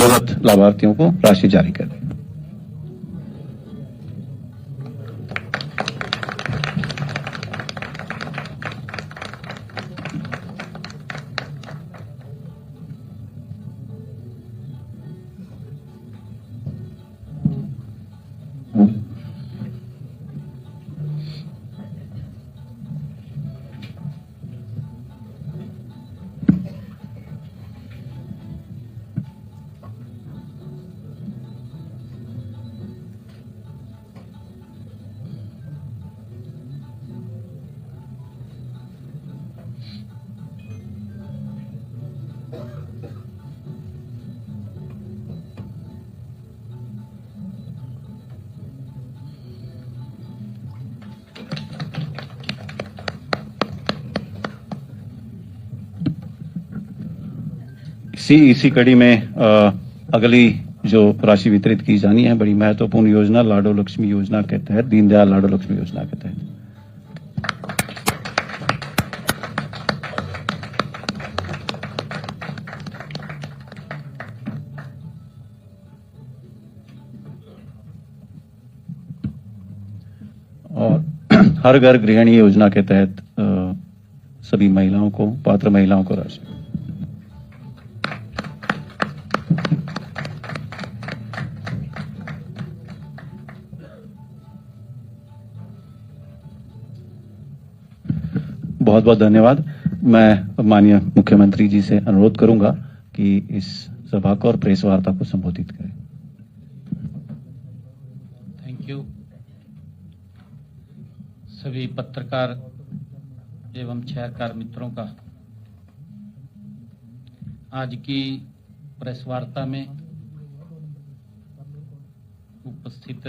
जरूरत लाभार्थियों को राशि जारी कर दें। इसी कड़ी में अगली जो राशि वितरित की जानी है, बड़ी महत्वपूर्ण योजना लाडो लक्ष्मी योजना के तहत, दीनदयाल लाडो लक्ष्मी योजना के तहत और हर घर गृहिणी योजना के तहत सभी महिलाओं को, पात्र महिलाओं को राशि। बहुत बहुत धन्यवाद। मैं माननीय मुख्यमंत्री जी से अनुरोध करूंगा कि इस सभा को और प्रेस वार्ता को संबोधित करें। Thank you. सभी पत्रकार एवं छायाकार मित्रों का आज की प्रेस वार्ता में उपस्थित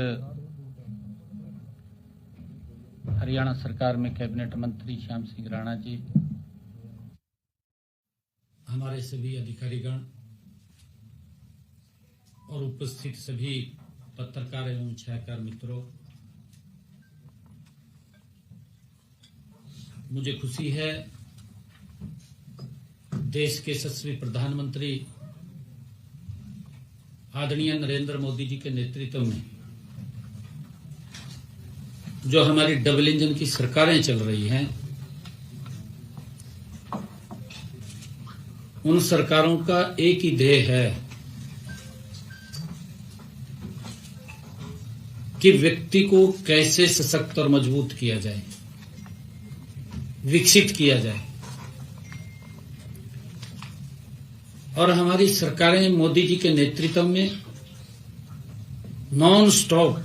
हरियाणा सरकार में कैबिनेट मंत्री श्याम सिंह राणा जी, हमारे सभी अधिकारीगण और उपस्थित सभी पत्रकार एवं छायाकार मित्रों, मुझे खुशी है देश के यशस्वी प्रधानमंत्री आदरणीय नरेंद्र मोदी जी के नेतृत्व में जो हमारी डबल इंजन की सरकारें चल रही हैं, उन सरकारों का एक ही ध्येय है कि व्यक्ति को कैसे सशक्त और मजबूत किया जाए, विकसित किया जाए। और हमारी सरकारें मोदी जी के नेतृत्व में नॉन स्टॉप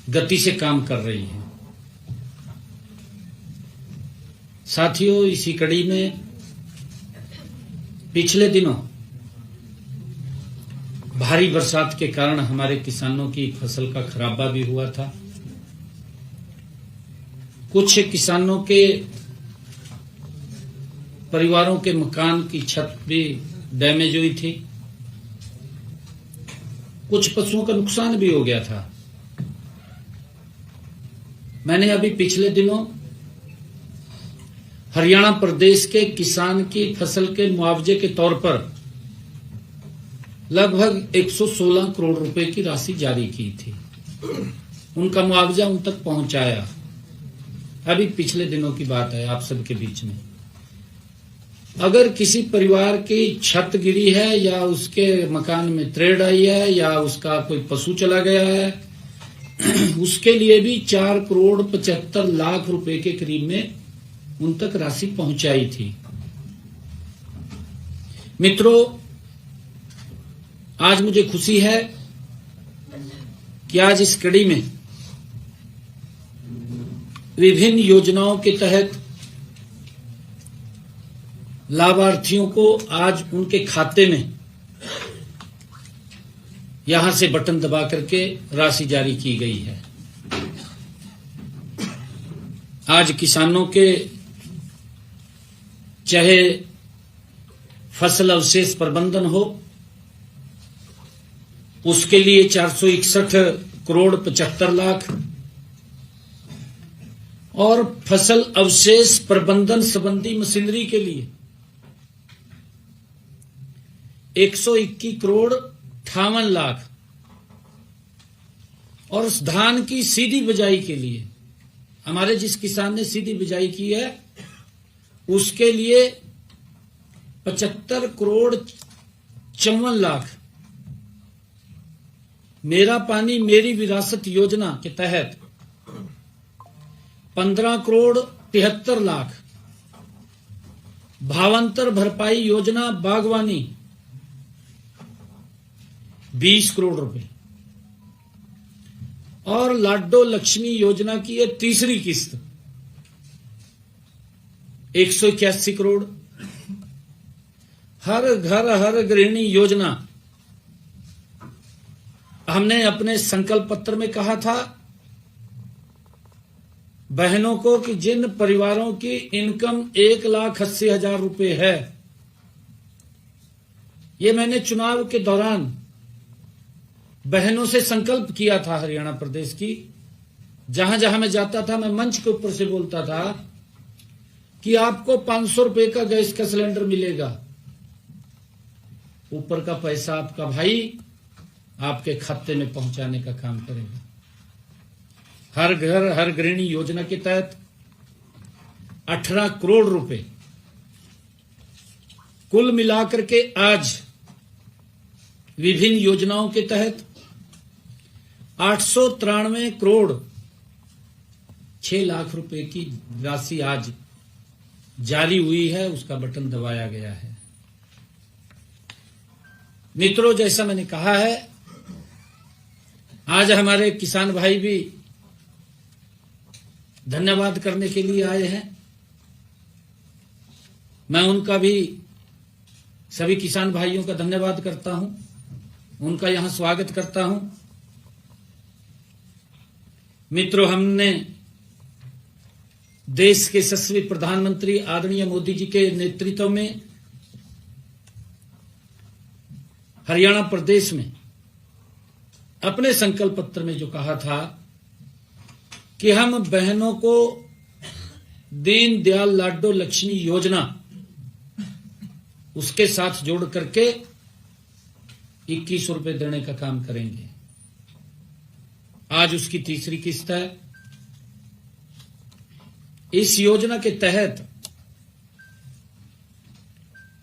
गति से काम कर रही है। साथियों, इसी कड़ी में पिछले दिनों भारी बरसात के कारण हमारे किसानों की फसल का खराबा भी हुआ था। कुछ किसानों के परिवारों के मकान की छत भी डैमेज हुई थी। कुछ पशुओं का नुकसान भी हो गया था। मैंने अभी पिछले दिनों हरियाणा प्रदेश के किसान की फसल के मुआवजे के तौर पर लगभग 116 करोड़ रुपए की राशि जारी की थी। उनका मुआवजा उन तक पहुंचाया। अभी पिछले दिनों की बात है आप सबके बीच में। अगर किसी परिवार की छत गिरी है या उसके मकान में त्रेड़ आई है या उसका कोई पशु चला गया है, उसके लिए भी 4 करोड़ 75 लाख रुपए के करीब में उन तक राशि पहुंचाई थी। मित्रों, आज मुझे खुशी है कि आज इस कड़ी में विभिन्न योजनाओं के तहत लाभार्थियों को आज उनके खाते में यहां से बटन दबा करके राशि जारी की गई है। आज किसानों के चाहे फसल अवशेष प्रबंधन हो, उसके लिए 461 करोड़ 75 लाख और फसल अवशेष प्रबंधन संबंधी मशीनरी के लिए 121 करोड़ 58 लाख, और उस धान की सीधी बिजाई के लिए हमारे जिस किसान ने सीधी बिजाई की है उसके लिए 75 करोड़ 54 लाख मेरा पानी मेरी विरासत योजना के तहत 15 करोड़ 73 लाख, भावांतर भरपाई योजना बागवानी 20 करोड़ रुपए, और लाडो लक्ष्मी योजना की ये तीसरी किस्त 181 करोड़, हर घर हर गृहिणी योजना हमने अपने संकल्प पत्र में कहा था बहनों को कि जिन परिवारों की इनकम 1,80,000 रुपए है, ये मैंने चुनाव के दौरान बहनों से संकल्प किया था हरियाणा प्रदेश की। जहां जहां मैं जाता था मैं मंच के ऊपर से बोलता था कि आपको 500 रुपए का गैस का सिलेंडर मिलेगा, ऊपर का पैसा आपका भाई आपके खाते में पहुंचाने का काम करेगा। हर घर हर गृहिणी योजना के तहत 18 करोड़ रुपए कुल मिलाकर के आज विभिन्न योजनाओं के तहत 893 करोड़ 6 लाख रुपए की राशि आज जारी हुई है, उसका बटन दबाया गया है। मित्रों, जैसा मैंने कहा है, आज हमारे किसान भाई भी धन्यवाद करने के लिए आए हैं। मैं उनका भी, सभी किसान भाइयों का धन्यवाद करता हूं, उनका यहां स्वागत करता हूं। मित्रों, हमने देश के यशस्वी प्रधानमंत्री आदरणीय मोदी जी के नेतृत्व में हरियाणा प्रदेश में अपने संकल्प पत्र में जो कहा था कि हम बहनों को दीन दयाल लाडो लक्ष्मी योजना उसके साथ जोड़ करके 2100 रुपए देने का काम करेंगे। आज उसकी तीसरी किस्त है। इस योजना के तहत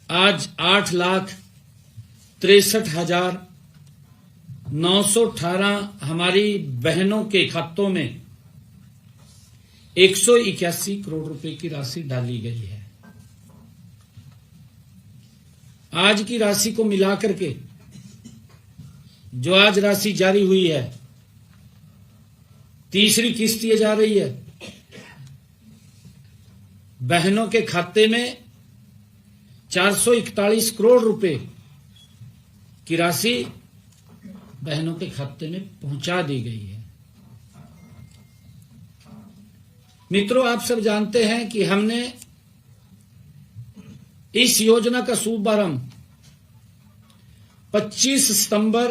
आज 8,63,918 हमारी बहनों के खातों में 181 करोड़ रुपए की राशि डाली गई है। आज की राशि को मिलाकर के जो आज राशि जारी हुई है, तीसरी किस्त ये जा रही है, बहनों के खाते में 441 करोड़ रुपए की राशि बहनों के खाते में पहुंचा दी गई है। मित्रों, आप सब जानते हैं कि हमने इस योजना का शुभारंभ 25 सितंबर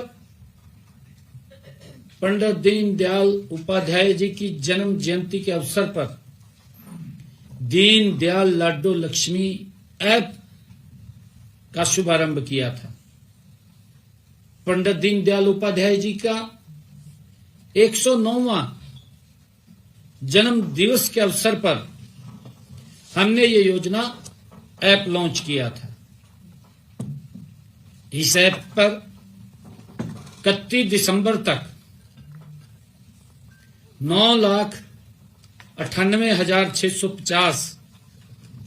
पंडित दीनदयाल उपाध्याय जी की जन्म जयंती के अवसर पर दीन दयाल लाडो लक्ष्मी ऐप का शुभारंभ किया था। पंडित दीनदयाल उपाध्याय जी का 109वां जन्म दिवस के अवसर पर हमने ये योजना ऐप लॉन्च किया था। इस ऐप पर 31 दिसंबर तक 9,98,650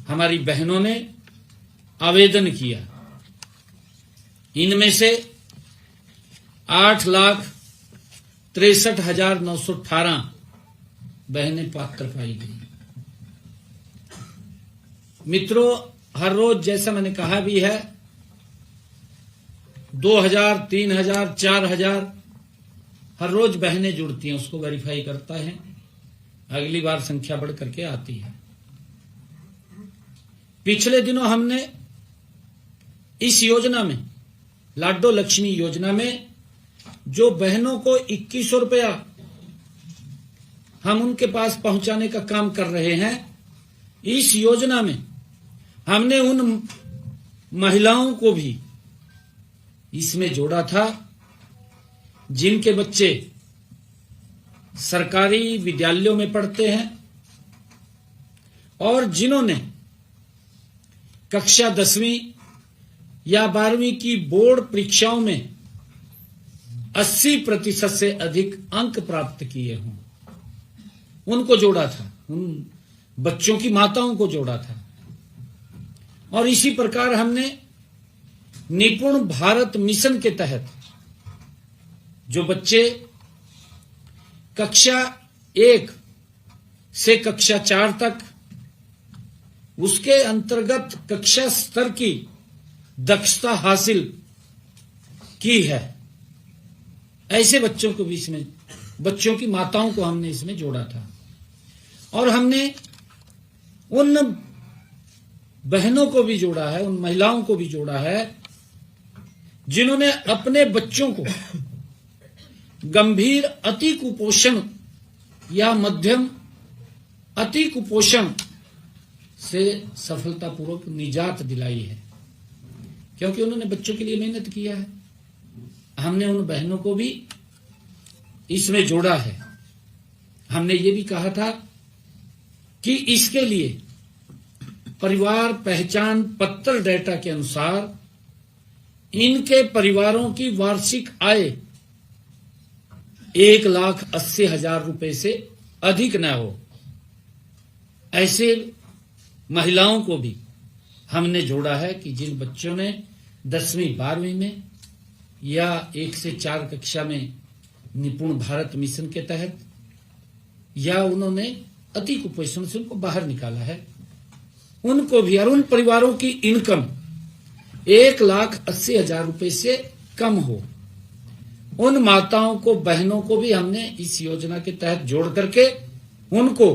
हमारी बहनों ने आवेदन किया। इनमें से 8,63,918 बहनें पात्र पाई गई। मित्रों, हर रोज जैसा मैंने कहा भी है 2,000, 3,000, 4,000 हर रोज बहनें जुड़ती हैं, उसको वेरीफाई करता है, अगली बार संख्या बढ़ करके आती है। पिछले दिनों हमने इस योजना में, लाडो लक्ष्मी योजना में, जो बहनों को 2100 रुपया हम उनके पास पहुंचाने का काम कर रहे हैं, इस योजना में हमने उन महिलाओं को भी इसमें जोड़ा था जिनके बच्चे सरकारी विद्यालयों में पढ़ते हैं और जिन्होंने कक्षा 10वीं या 12वीं की बोर्ड परीक्षाओं में 80% से अधिक अंक प्राप्त किए हों, उनको जोड़ा था, उन बच्चों की माताओं को जोड़ा था। और इसी प्रकार हमने निपुण भारत मिशन के तहत जो बच्चे कक्षा 1 से कक्षा 4 तक, उसके अंतर्गत कक्षा स्तर की दक्षता हासिल की है, ऐसे बच्चों को भी इसमें, बच्चों की माताओं को हमने इसमें जोड़ा था। और हमने उन बहनों को भी जोड़ा है, उन महिलाओं को भी जोड़ा है जिन्होंने अपने बच्चों को गंभीर अति कुपोषण या मध्यम अति कुपोषण से सफलतापूर्वक निजात दिलाई है, क्योंकि उन्होंने बच्चों के लिए मेहनत किया है। हमने उन बहनों को भी इसमें जोड़ा है। हमने ये भी कहा था कि इसके लिए परिवार पहचान पत्र डेटा के अनुसार इनके परिवारों की वार्षिक आय 1,80,000 रुपए से अधिक न हो, ऐसे महिलाओं को भी हमने जोड़ा है कि जिन बच्चों ने 10वीं 12वीं में या 1 से 4 कक्षा में निपुण भारत मिशन के तहत या उन्होंने अति कुपोषण से उनको बाहर निकाला है, उनको भी, और उन परिवारों की इनकम 1,80,000 रुपए से कम हो, उन माताओं को, बहनों को भी हमने इस योजना के तहत जोड़ करके उनको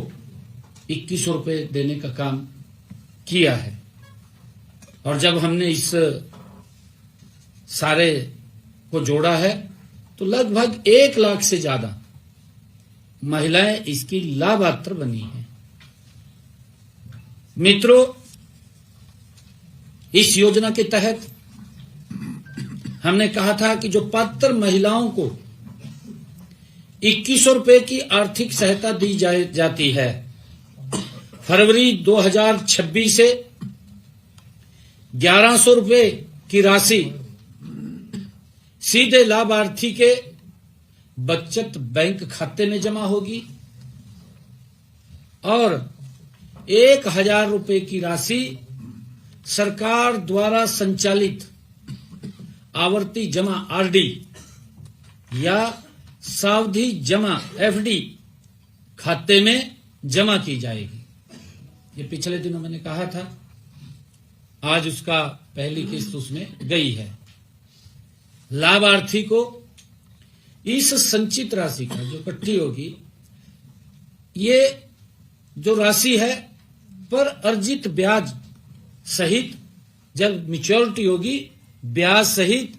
2100 रुपए देने का काम किया है। और जब हमने इस सारे को जोड़ा है तो लगभग 1 लाख से ज्यादा महिलाएं इसकी लाभार्थी बनी हैं। मित्रों, इस योजना के तहत हमने कहा था कि जो पात्र महिलाओं को 2100 रुपए की आर्थिक सहायता दी जाती है, फरवरी 2026 से 1100 रुपए की राशि सीधे लाभार्थी के बचत बैंक खाते में जमा होगी और 1,000 रुपए की राशि सरकार द्वारा संचालित आवर्ती जमा आरडी या सावधि जमा एफडी खाते में जमा की जाएगी। ये पिछले दिनों मैंने कहा था, आज उसका पहली किस्त उसमें गई है। लाभार्थी को इस संचित राशि का जो इकट्ठी होगी, ये जो राशि है पर अर्जित ब्याज सहित जब मैच्योरिटी होगी, ब्याज सहित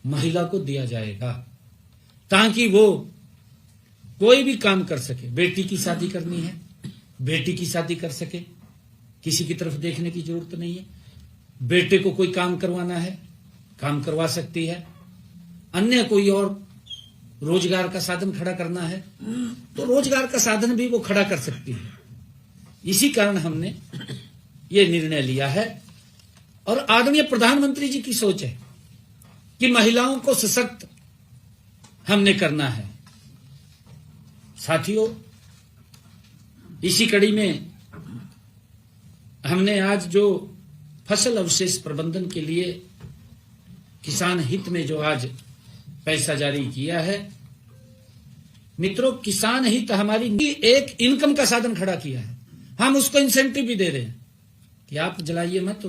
महिला को दिया जाएगा, ताकि वो कोई भी काम कर सके। बेटी की शादी करनी है, बेटी की शादी कर सके, किसी की तरफ देखने की जरूरत नहीं है। बेटे को कोई काम करवाना है, काम करवा सकती है। अन्य कोई और रोजगार का साधन खड़ा करना है तो रोजगार का साधन भी वो खड़ा कर सकती है। इसी कारण हमने ये निर्णय लिया है और आदरणीय प्रधानमंत्री जी की सोच है कि महिलाओं को सशक्त हमने करना है। साथियों, इसी कड़ी में हमने आज जो फसल अवशेष प्रबंधन के लिए किसान हित में जो आज पैसा जारी किया है, मित्रों, किसान हित हमारी एक इनकम का साधन खड़ा किया है। हम उसको इंसेंटिव भी दे रहे हैं कि आप जलाइए मत,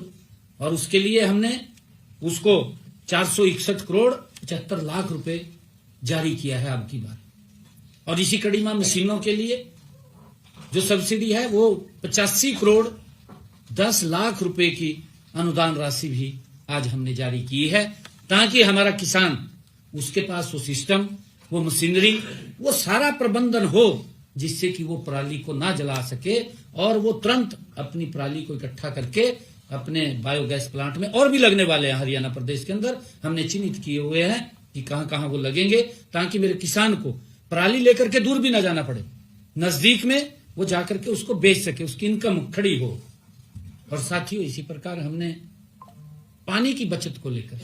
और उसके लिए हमने उसको 461 करोड़ 75 लाख रुपए जारी किया है अब की बार। और इसी कड़ी में मशीनों के लिए जो सब्सिडी है वो 85 करोड़ 10 लाख रुपए की अनुदान राशि भी आज हमने जारी की है, ताकि हमारा किसान, उसके पास वो सिस्टम, वो मशीनरी, वो सारा प्रबंधन हो जिससे कि वो पराली को ना जला सके और वो तुरंत अपनी पराली को इकट्ठा करके अपने बायोगैस प्लांट में और भी लगने वाले हैं हरियाणा प्रदेश के अंदर, हमने चिन्हित किए हुए हैं कि कहां कहां वो लगेंगे, ताकि मेरे किसान को पराली लेकर के दूर भी ना जाना पड़े, नजदीक में वो जाकर के उसको बेच सके, उसकी इनकम खड़ी हो। और साथियों, इसी प्रकार हमने पानी की बचत को लेकर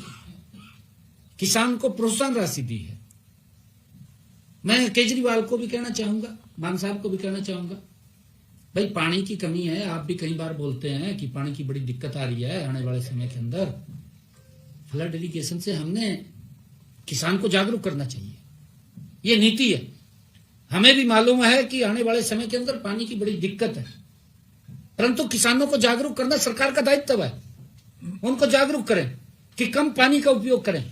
किसान को प्रोत्साहन राशि दी है। मैं केजरीवाल को भी कहना चाहूंगा, मान साहब को भी कहना चाहूंगा, भाई पानी की कमी है, आप भी कई बार बोलते हैं कि पानी की बड़ी दिक्कत आ रही है आने वाले समय के अंदर। फ्लड इरिगेशन से हमने किसान को जागरूक करना चाहिए, ये नीति है। हमें भी मालूम है कि आने वाले समय के अंदर पानी की बड़ी दिक्कत है, परंतु किसानों को जागरूक करना सरकार का दायित्व है। उनको जागरूक करें कि कम पानी का उपयोग करें।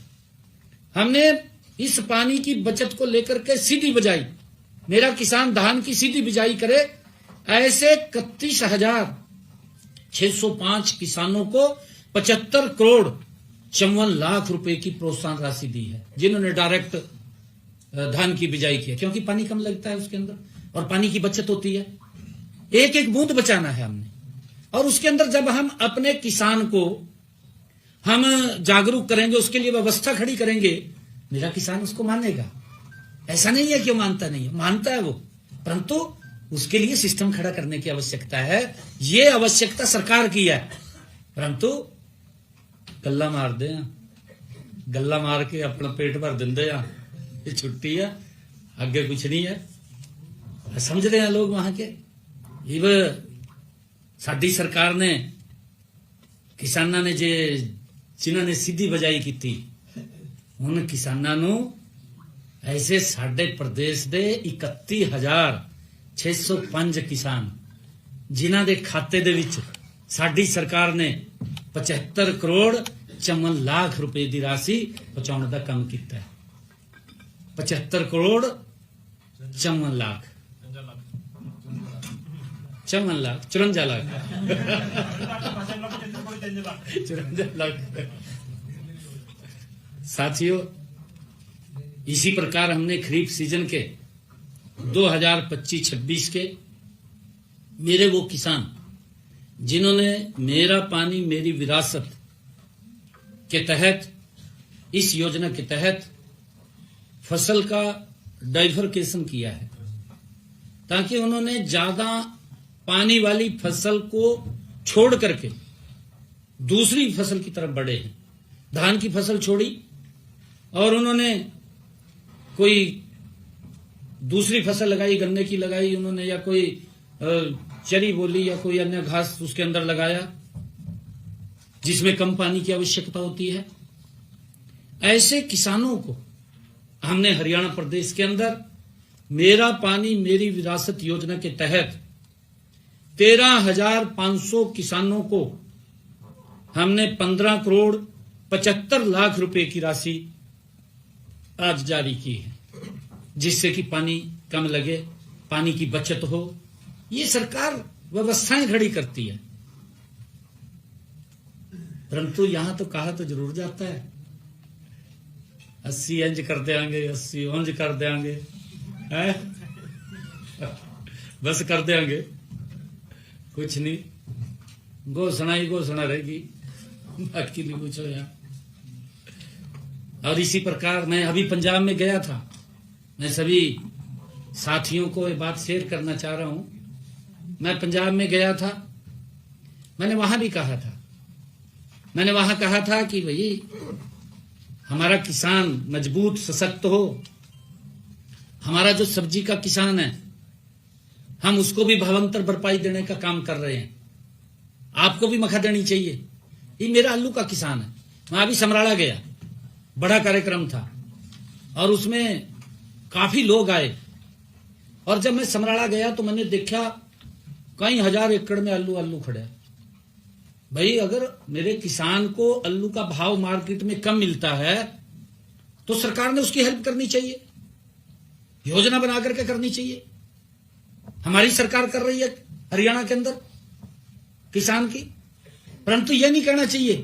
हमने इस पानी की बचत को लेकर के सीधी बिजाई, मेरा किसान धान की सीधी बिजाई करे, ऐसे 31,605 किसानों को 75 करोड़ 54 लाख रुपए की प्रोत्साहन राशि दी है, जिन्होंने डायरेक्ट धान की बिजाई की है, क्योंकि पानी कम लगता है उसके अंदर और पानी की बचत होती है। एक एक बूंद बचाना है हमने। और उसके अंदर जब हम अपने किसान को हम जागरूक करेंगे, उसके लिए व्यवस्था खड़ी करेंगे, मेरा किसान उसको मानेगा। ऐसा नहीं है कि वो मानता नहीं है, मानता है वो, परंतु उसके लिए सिस्टम खड़ा करने की आवश्यकता है। ये आवश्यकता सरकार की है, परंतु गल्ला मार दे, गल्ला मार के अपना पेट भर देंदे आ, ये छुट्टी है, आगे कुछ नहीं है, समझ रहे हैं लोग वहां के। इव साडी सरकार ने किसानां ने जिन्होंने सीधी बजाई की थी, उन किसानां नूं ऐसे साडे प्रदेश दे 31,605 किसान जिन्हां दे खाते दे विच साडी सरकार ने 75 करोड़ 54 लाख रुपए की राशि पहुंचाने का काम किया है। 75 करोड़ 54 लाख 54 लाख 54 लाख 54 लाख। साथियों, इसी प्रकार हमने खरीफ सीजन के 2025-26 के मेरे वो किसान जिन्होंने मेरा पानी मेरी विरासत के तहत, इस योजना के तहत फसल का डाइवर्केशन किया है, ताकि उन्होंने ज्यादा पानी वाली फसल को छोड़ करके दूसरी फसल की तरफ बढ़े हैं। धान की फसल छोड़ी और उन्होंने कोई दूसरी फसल लगाई, गन्ने की लगाई उन्होंने, या कोई चरी बोली या कोई अन्य घास उसके अंदर लगाया जिसमें कम पानी की आवश्यकता होती है। ऐसे किसानों को हमने हरियाणा प्रदेश के अंदर मेरा पानी मेरी विरासत योजना के तहत 13,500 किसानों को हमने 15 करोड़ 75 लाख रुपए की राशि आज जारी की है, जिससे कि पानी कम लगे, पानी की बचत हो। ये सरकार व्यवस्थाएं खड़ी करती है, परंतु यहां तो कहा तो जरूर जाता है 80 इंच कर देंगे, 80 इंच कर देंगे, बस कर देंगे, कुछ नहीं, घोषणा ही घोषणा रहेगी, बाकी नहीं कुछ हो यहाँ। और इसी प्रकार मैं अभी पंजाब में गया था, मैं सभी साथियों को ये बात शेयर करना चाह रहा हूं। मैं पंजाब में गया था, मैंने वहां भी कहा था, मैंने वहां कहा था कि भाई हमारा किसान मजबूत सशक्त हो, हमारा जो सब्जी का किसान है हम उसको भी भावांतर भरपाई देने का काम कर रहे हैं, आपको भी मखा देनी चाहिए। ये मेरा आलू का किसान है। मैं अभी समराला गया, बड़ा कार्यक्रम था और उसमें काफी लोग आए, और जब मैं समराला गया तो मैंने देखा कई हजार एकड़ में आलू खड़ा है। भाई अगर मेरे किसान को आलू का भाव मार्केट में कम मिलता है तो सरकार ने उसकी हेल्प करनी चाहिए, योजना बना करके करनी चाहिए। हमारी सरकार कर रही है हरियाणा के अंदर किसान की, परंतु यह नहीं कहना चाहिए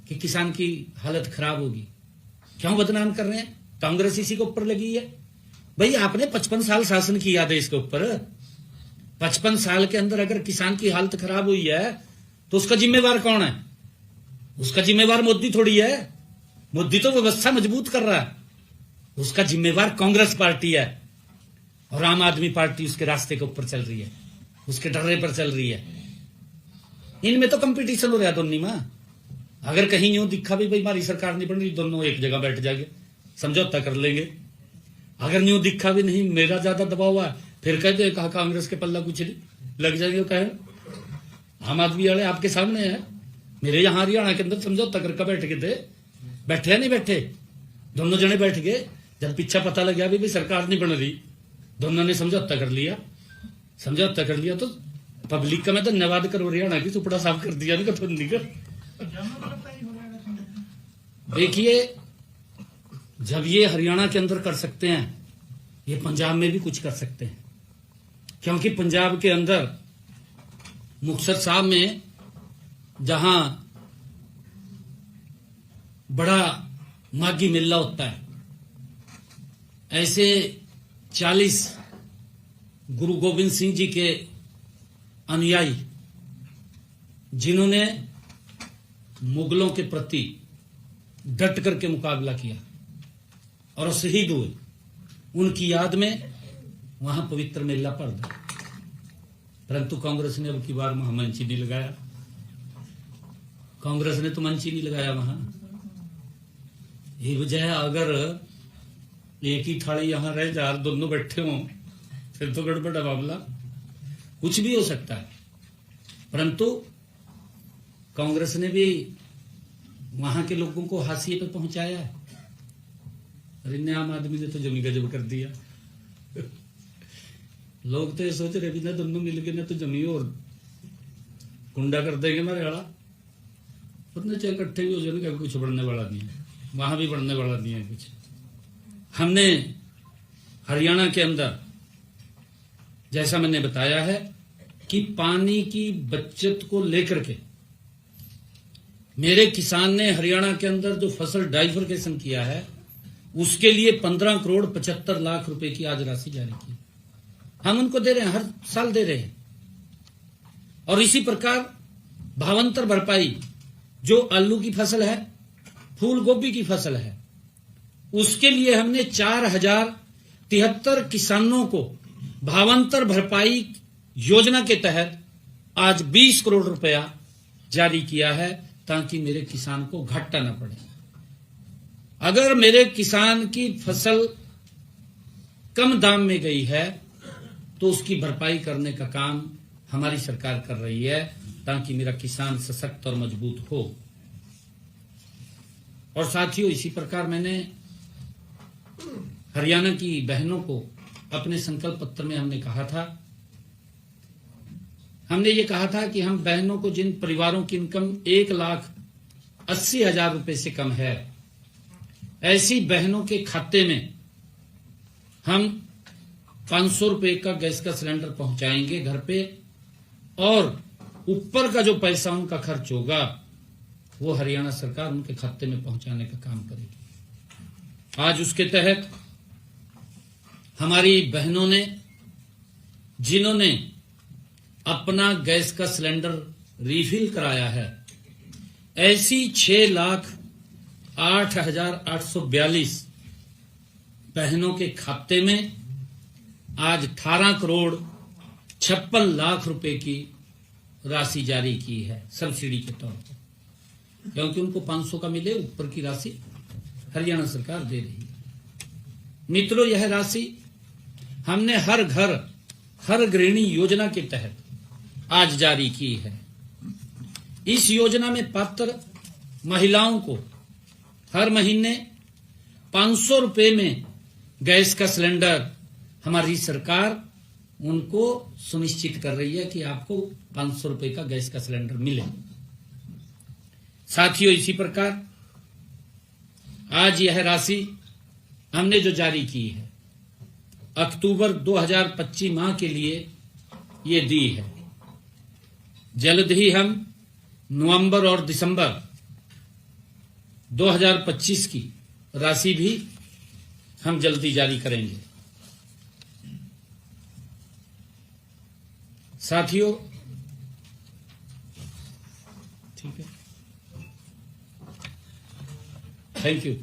कि किसान की हालत खराब होगी। क्यों बदनाम कर रहे हैं? कांग्रेस इसी के ऊपर लगी है। भाई आपने 55 साल शासन किया देश के ऊपर, 55 साल के अंदर अगर किसान की हालत खराब हुई है तो उसका जिम्मेवार कौन है? उसका जिम्मेवार मोदी थोड़ी है। मोदी तो व्यवस्था मजबूत कर रहा है। उसका जिम्मेवार कांग्रेस पार्टी है और आम आदमी पार्टी उसके रास्ते के ऊपर चल रही है, उसके डर्रे पर चल रही है। इनमें तो कंपटीशन हो रहा है दोनों में। अगर कहीं यूं दिखा भी भाई हमारी सरकार नहीं बन रही, दोनों एक जगह बैठ जाएंगे, समझौता कर लेंगे। अगर यूं दिखा भी नहीं मेरा ज्यादा दबाव हुआ, फिर कहते कहा कांग्रेस के पल्ला कुछ नहीं, लग जाएंगे। कहे आम आदमी वाले आपके सामने है, मेरे यहां हरियाणा के अंदर समझौता करके बैठ गए थे। बैठे या नहीं बैठे? दोनों जने बैठ गए। जब पीछा पता लग गया भी सरकार नहीं बन रही, दोनों ने समझौता कर लिया। समझौता कर लिया तो पब्लिक का मैं धन्यवाद करो, हरियाणा की सुपड़ा साफ कर दिया नहीं कर। देखिए, जब ये हरियाणा के अंदर कर सकते हैं, ये पंजाब में भी कुछ कर सकते हैं। क्योंकि पंजाब के अंदर मुक्तसर साहब में जहां बड़ा माघी मेला होता है, ऐसे 40 गुरु गोविंद सिंह जी के अनुयायी जिन्होंने मुगलों के प्रति डट करके मुकाबला किया और शहीद हुए, उनकी याद में वहां पवित्र मेला पड़ गया। परंतु कांग्रेस ने अब की बार वहां मंच ही नहीं लगाया। कांग्रेस ने तो मंच ही नहीं लगाया वहां। ये वजह है, अगर एक ही थाली यहां रह जा, दोनों बैठे हों, फिर तो गड़बड़ मामला, कुछ भी हो सकता है। परंतु कांग्रेस ने भी वहां के लोगों को हाशिए पर पहुंचाया है। अरे आम आदमी ने तो जमी गजब कर दिया। लोग तो ये सोच रहे भी ना दोनों मिल गए ना तो जमी और कुंडा कर देंगे मेरे वाला, उतने चाहे इकट्ठे भी हो जाएंगे, कुछ बढ़ने वाला नहीं है, वहां भी बढ़ने वाला नहीं है कुछ। हमने हरियाणा के अंदर जैसा मैंने बताया है कि पानी की बचत को लेकर के मेरे किसान ने हरियाणा के अंदर जो फसल डाइवर्केशन किया है, उसके लिए 15 करोड़ 75 लाख रुपए की आज राशि जारी की। हम उनको दे रहे हैं, हर साल दे रहे हैं। और इसी प्रकार भावांतर भरपाई, जो आलू की फसल है, फूल गोभी की फसल है, उसके लिए हमने 4073 किसानों को भावांतर भरपाई योजना के तहत आज 20 करोड़ रुपया जारी किया है, ताकि मेरे किसान को घाटा न पड़े। अगर मेरे किसान की फसल कम दाम में गई है तो उसकी भरपाई करने का काम हमारी सरकार कर रही है, ताकि मेरा किसान सशक्त और मजबूत हो। और साथियों, इसी प्रकार मैंने हरियाणा की बहनों को अपने संकल्प पत्र में हमने ये कहा था कि हम बहनों को, जिन परिवारों की इनकम 1,80,000 रुपए से कम है, ऐसी बहनों के खाते में हम 500 रुपए का गैस का सिलेंडर पहुंचाएंगे घर पे, और ऊपर का जो पैसा उनका खर्च होगा वो हरियाणा सरकार उनके खाते में पहुंचाने का काम करेगी। आज उसके तहत हमारी बहनों ने, जिन्होंने अपना गैस का सिलेंडर रिफिल कराया है, ऐसी 6,08,842 बहनों के खाते में आज 18 करोड़ 56 लाख रुपए की राशि जारी की है सब्सिडी के तौर पर, क्योंकि उनको 500 का मिले, ऊपर की राशि हरियाणा सरकार दे रही है। मित्रों, यह राशि हमने हर घर हर गृहिणी योजना के तहत आज जारी की है। इस योजना में पात्र महिलाओं को हर महीने 500 रुपए में गैस का सिलेंडर हमारी सरकार उनको सुनिश्चित कर रही है कि आपको 500 रुपए का गैस का सिलेंडर मिले। साथियों, इसी प्रकार आज यह राशि हमने जो जारी की है, अक्टूबर 2025 माह के लिए ये दी है। जल्द ही हम नवंबर और दिसंबर 2025 की राशि भी हम जल्दी जारी करेंगे। साथियों, थैंक यू।